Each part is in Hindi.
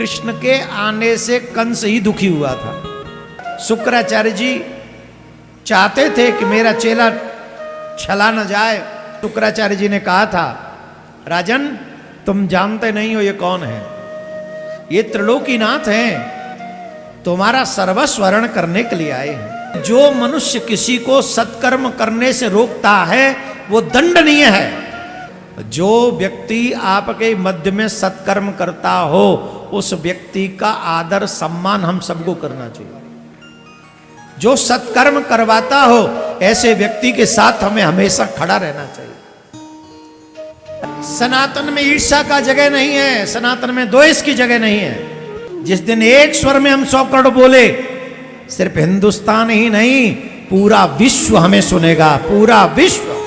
कृष्ण के आने से कंस ही दुखी हुआ था। शुक्राचार्य जी चाहते थे कि मेरा चेला छला न जाए। शुक्राचार्य जी ने कहा था, राजन तुम जानते नहीं हो ये कौन है, ये त्रिलोकीनाथ हैं, तुम्हारा सर्वस्व हरण करने के लिए आए हैं। जो मनुष्य किसी को सत्कर्म करने से रोकता है वो दंडनीय है। जो व्यक्ति आपके मध्य में सत्कर्म करता हो उस व्यक्ति का आदर सम्मान हम सबको करना चाहिए। जो सत्कर्म करवाता हो ऐसे व्यक्ति के साथ हमें हमेशा खड़ा रहना चाहिए। सनातन में ईर्ष्या का जगह नहीं है, सनातन में द्वेष की जगह नहीं है। जिस दिन एक स्वर में हम 100 करोड़ बोले, सिर्फ हिंदुस्तान ही नहीं पूरा विश्व हमें सुनेगा, पूरा विश्व।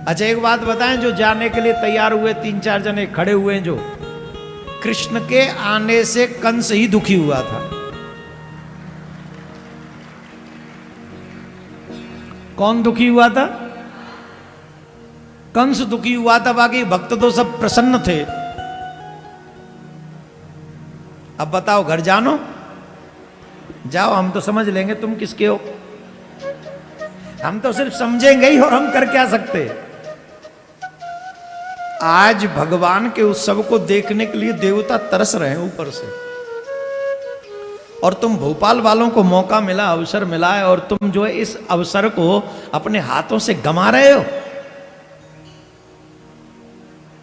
अच्छा एक बात बताएं, जो जाने के लिए तैयार हुए 3-4 जने खड़े हुए हैं, जो कृष्ण के आने से कंस ही दुखी हुआ था। कौन दुखी हुआ था? कंस दुखी हुआ था, बाकी भक्त तो सब प्रसन्न थे। अब बताओ, घर जानो, जाओ, हम तो समझ लेंगे तुम किसके हो। हम तो सिर्फ समझेंगे ही, और हम कर क्या सकते। आज भगवान के उत्सव को देखने के लिए देवता तरस रहे हैं ऊपर से, और तुम भोपाल वालों को मौका मिला, अवसर मिला है, और तुम जो है इस अवसर को अपने हाथों से गंवा रहे हो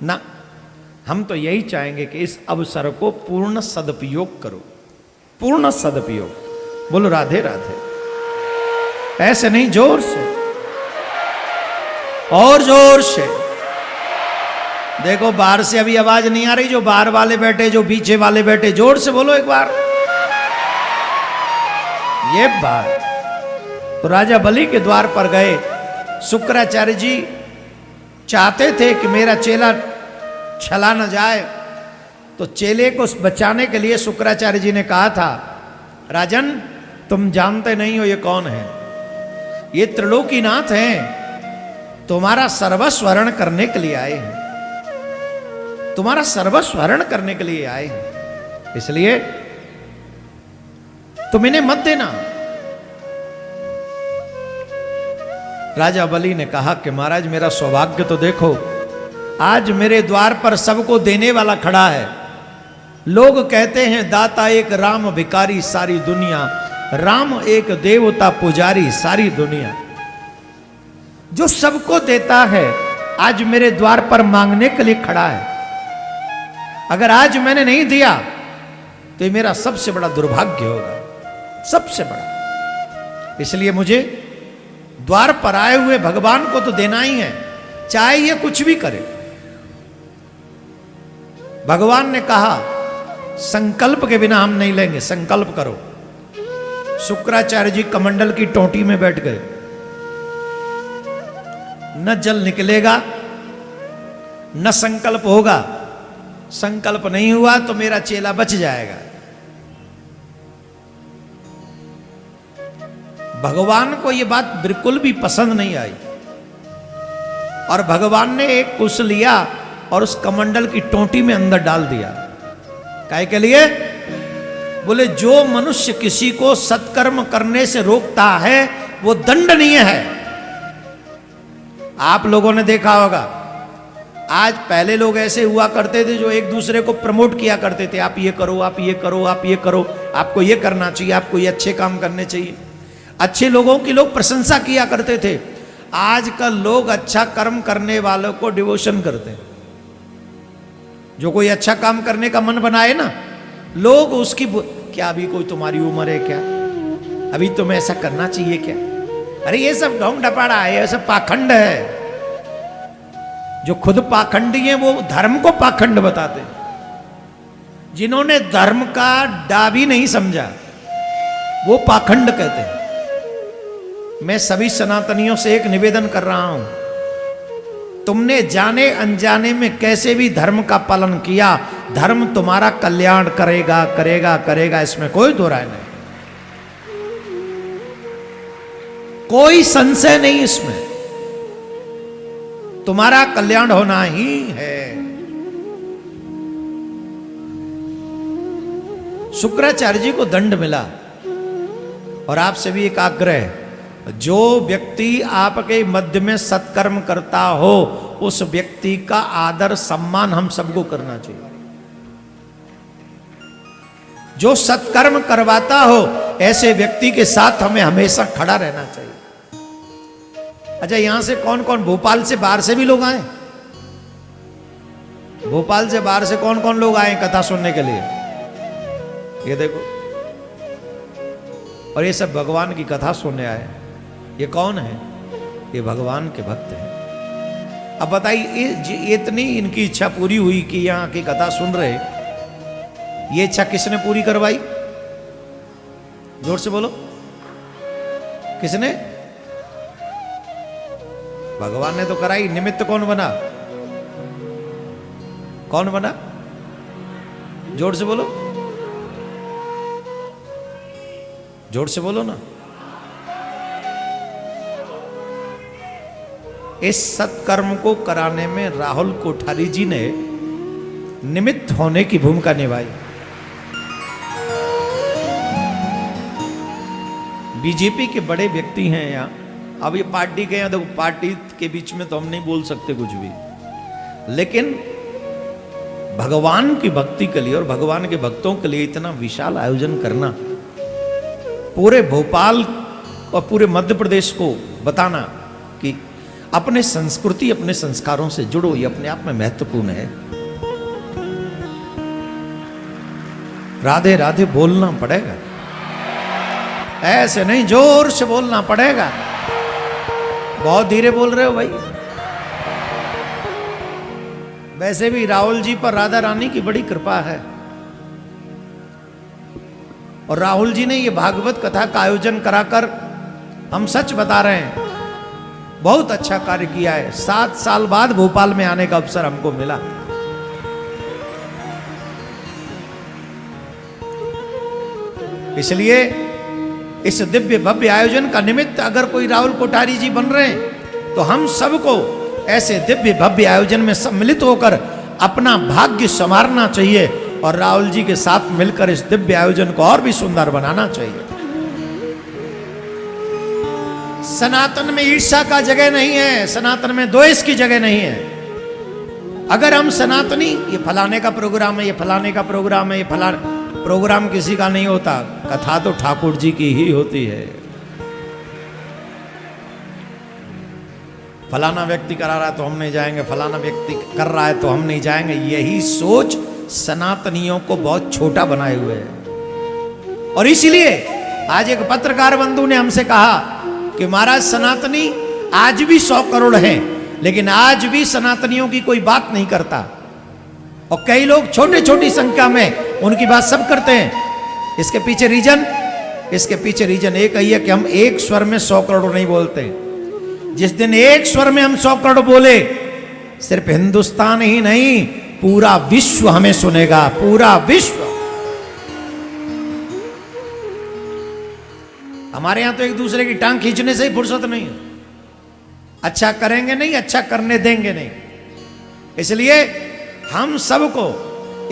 ना। हम तो यही चाहेंगे कि इस अवसर को पूर्ण सदुपयोग करो, पूर्ण सदुपयोग। बोलो राधे राधे। ऐसे नहीं, जोर से, और जोर से। देखो बाहर से अभी आवाज नहीं आ रही, जो बाहर वाले बैठे, जो पीछे वाले बैठे, जोर से बोलो एक बार। ये बात तो राजा बलि के द्वार पर गए। शुक्राचार्य जी चाहते थे कि मेरा चेला छला न जाए, तो चेले को बचाने के लिए शुक्राचार्य जी ने कहा था, राजन तुम जानते नहीं हो ये कौन है, ये त्रिलोकीनाथ हैं, तुम्हारा सर्वस्व हरण करने के लिए आए हैं, तुम्हारा सर्वस्व हरण करने के लिए आए हैं, इसलिए तुम इन्हें मत देना। राजा बलि ने कहा कि महाराज मेरा सौभाग्य तो देखो, आज मेरे द्वार पर सबको देने वाला खड़ा है। लोग कहते हैं दाता एक राम भिखारी सारी दुनिया, राम एक देवता पुजारी सारी दुनिया। जो सबको देता है आज मेरे द्वार पर मांगने के लिए खड़ा है। अगर आज मैंने नहीं दिया तो ये मेरा सबसे बड़ा दुर्भाग्य होगा, सबसे बड़ा। इसलिए मुझे द्वार पर आए हुए भगवान को तो देना ही है, चाहे ये कुछ भी करे। भगवान ने कहा संकल्प के बिना हम नहीं लेंगे, संकल्प करो। शुक्राचार्य जी कमंडल की टोंटी में बैठ गए। न जल निकलेगा न संकल्प होगा। संकल्प नहीं हुआ तो मेरा चेला बच जाएगा। भगवान को यह बात बिल्कुल भी पसंद नहीं आई, और भगवान ने एक कुश लिया और उस कमंडल की टोंटी में अंदर डाल दिया। काहे के लिए? बोले जो मनुष्य किसी को सत्कर्म करने से रोकता है वो दंडनीय है। आप लोगों ने देखा होगा, आज पहले लोग ऐसे हुआ करते थे जो एक दूसरे को प्रमोट किया करते थे, आप ये करो, आप ये करो, आप ये करो, आपको ये करना चाहिए, आपको ये अच्छे काम करने चाहिए। अच्छे लोगों की लोग प्रशंसा किया करते थे। आजकल लोग अच्छा कर्म करने वालों को डिवोशन करते हैं। जो कोई अच्छा काम करने का मन बनाए ना, लोग उसकी क्या अभी कोई तुम्हारी उम्र है क्या, अभी तुम्हें ऐसा करना चाहिए क्या, अरे ये सब ढोंग डपाड़ा है, ये सब पाखंड है। जो खुद पाखंडी है वो धर्म को पाखंड बताते हैं। जिन्होंने धर्म का डा भी नहीं समझा वो पाखंड कहते हैं। मैं सभी सनातनियों से एक निवेदन कर रहा हूं, तुमने जाने अनजाने में कैसे भी धर्म का पालन किया, धर्म तुम्हारा कल्याण करेगा करेगा करेगा, इसमें कोई दो राय नहीं, कोई संशय नहीं। इसमें तुम्हारा कल्याण होना ही है। शुक्राचार्य जी को दंड मिला। और आपसे भी एक आग्रह, जो व्यक्ति आपके मध्य में सत्कर्म करता हो उस व्यक्ति का आदर सम्मान हम सबको करना चाहिए। जो सत्कर्म करवाता हो ऐसे व्यक्ति के साथ हमें हमेशा खड़ा रहना चाहिए। अच्छा, यहां से कौन कौन, भोपाल से बाहर से भी लोग आए? भोपाल से बाहर से कौन कौन लोग आए कथा सुनने के लिए? ये देखो, और ये सब भगवान की कथा सुनने आए। ये कौन है? ये भगवान के भक्त हैं। अब बताइए, इतनी इनकी इच्छा पूरी हुई कि यहां की कथा सुन रहे, ये इच्छा किसने पूरी करवाई? जोर से बोलो, किसने? भगवान ने तो कराई। निमित्त कौन बना? कौन बना? जोर से बोलो, जोर से बोलो ना। इस सत्कर्म को कराने में राहुल कोठारी जी ने निमित्त होने की भूमिका निभाई। बीजेपी के बड़े व्यक्ति हैं यहाँ। अब ये पार्टी के यहाँ, देखो पार्टी के बीच में तो हम नहीं बोल सकते कुछ भी, लेकिन भगवान की भक्ति के लिए और भगवान के भक्तों के लिए इतना विशाल आयोजन करना, पूरे भोपाल और पूरे मध्य प्रदेश को बताना कि अपने संस्कृति अपने संस्कारों से जुड़ो, ये अपने आप में महत्वपूर्ण है। राधे राधे बोलना पड़ेगा, ऐसे नहीं, जोर से बोलना पड़ेगा। बहुत धीरे बोल रहे हो भाई। वैसे भी राहुल जी पर राधा रानी की बड़ी कृपा है, और राहुल जी ने ये भागवत कथा का आयोजन कराकर, हम सच बता रहे हैं, बहुत अच्छा कार्य किया है। 7 साल बाद भोपाल में आने का अवसर हमको मिला। इसलिए इस दिव्य भव्य आयोजन का निमित्त अगर कोई राहुल कोठारी जी बन रहे हैं तो हम सबको ऐसे दिव्य भव्य आयोजन में सम्मिलित होकर अपना भाग्य संवारना चाहिए और राहुल जी के साथ मिलकर इस दिव्य आयोजन को और भी सुंदर बनाना चाहिए। सनातन में ईर्ष्या का जगह नहीं है, सनातन में द्वेष की जगह नहीं है। अगर हम सनातनी, ये फलाने का प्रोग्राम है, ये फलाने का प्रोग्राम है, ये फलाने प्रोग्राम किसी का नहीं होता, कथा तो ठाकुर जी की ही होती है। फलाना व्यक्ति करा रहा है तो हम नहीं जाएंगे, फलाना व्यक्ति कर रहा है तो हम नहीं जाएंगे, यही सोच सनातनियों को बहुत छोटा बनाए हुए है। और इसीलिए आज एक पत्रकार बंधु ने हमसे कहा कि महाराज सनातनी आज भी 100 करोड़ हैं, लेकिन आज भी सनातनियों की कोई बात नहीं करता, और कई लोग छोटी छोटी संख्या में उनकी बात सब करते हैं। इसके पीछे रीजन एक ही है कि हम एक स्वर में 100 करोड़ नहीं बोलते। जिस दिन एक स्वर में हम 100 करोड़ बोले, सिर्फ हिंदुस्तान ही नहीं पूरा विश्व हमें सुनेगा, पूरा विश्व। हमारे यहां तो एक दूसरे की टांग खींचने से ही फुर्सत नहीं है। अच्छा करेंगे नहीं, अच्छा करने देंगे नहीं। इसलिए हम सबको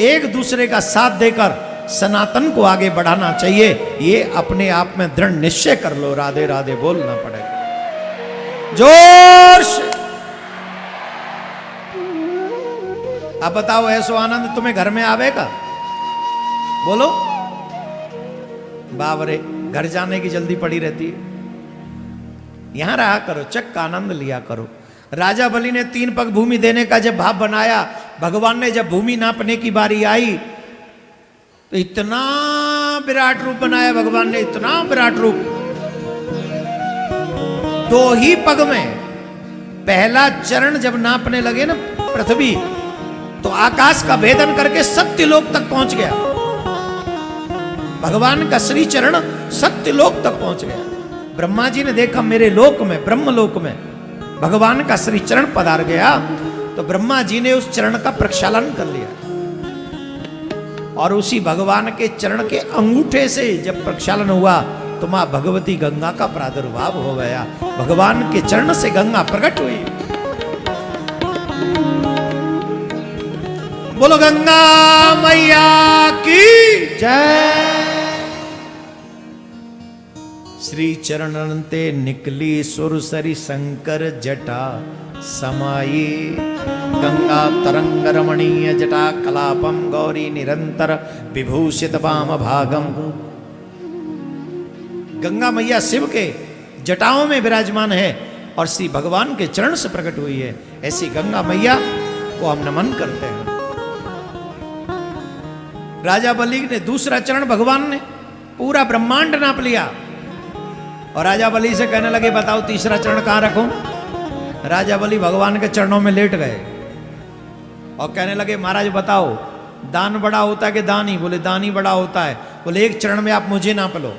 एक दूसरे का साथ देकर सनातन को आगे बढ़ाना चाहिए। ये अपने आप में दृढ़ निश्चय कर लो। राधे राधे बोलना पड़ेगा जोर से। अब बताओ, ऐसो आनंद तुम्हें घर में आवेगा? बोलो। बाबरे, घर जाने की जल्दी पड़ी रहती है। यहां रहा करो, चक का आनंद लिया करो। राजा बलि ने 3 पग भूमि देने का जब भाव बनाया, भगवान ने जब भूमि नापने की बारी आई तो इतना विराट रूप बनाया भगवान ने, इतना विराट रूप। 2 ही पग में पहला चरण जब नापने लगे ना पृथ्वी, तो आकाश का भेदन करके सत्यलोक तक पहुंच गया। भगवान का श्री चरण सत्यलोक तक पहुंच गया। ब्रह्मा जी ने देखा मेरे लोक में, ब्रह्मलोक में भगवान का श्री चरण पधार गया, तो ब्रह्मा जी ने उस चरण का प्रक्षालन कर लिया, और उसी भगवान के चरण के अंगूठे से जब प्रक्षालन हुआ तो मां भगवती गंगा का प्रादुर्भाव हो गया। भगवान के चरण से गंगा प्रकट हुई। बोलो गंगा मैया की जय। श्री चरणते निकली सुरसरी शंकर जटा समाये गंगा तरंग रमणीय जटा कलापम गौरी निरंतर विभूषित वाम भागम। गंगा मैया शिव के जटाओं में विराजमान है और श्री भगवान के चरण से प्रकट हुई है। ऐसी गंगा मैया को हम नमन करते हैं। राजा बलि ने दूसरा चरण भगवान ने पूरा ब्रह्मांड नाप लिया और राजा बलि से कहने लगे बताओ तीसरा चरण कहां रखूं। राजा बलि भगवान के चरणों में लेट गए और कहने लगे महाराज बताओ दान बड़ा होता है कि दानी? बोले दानी बड़ा होता है। बोले एक चरण में आप मुझे नाप लो।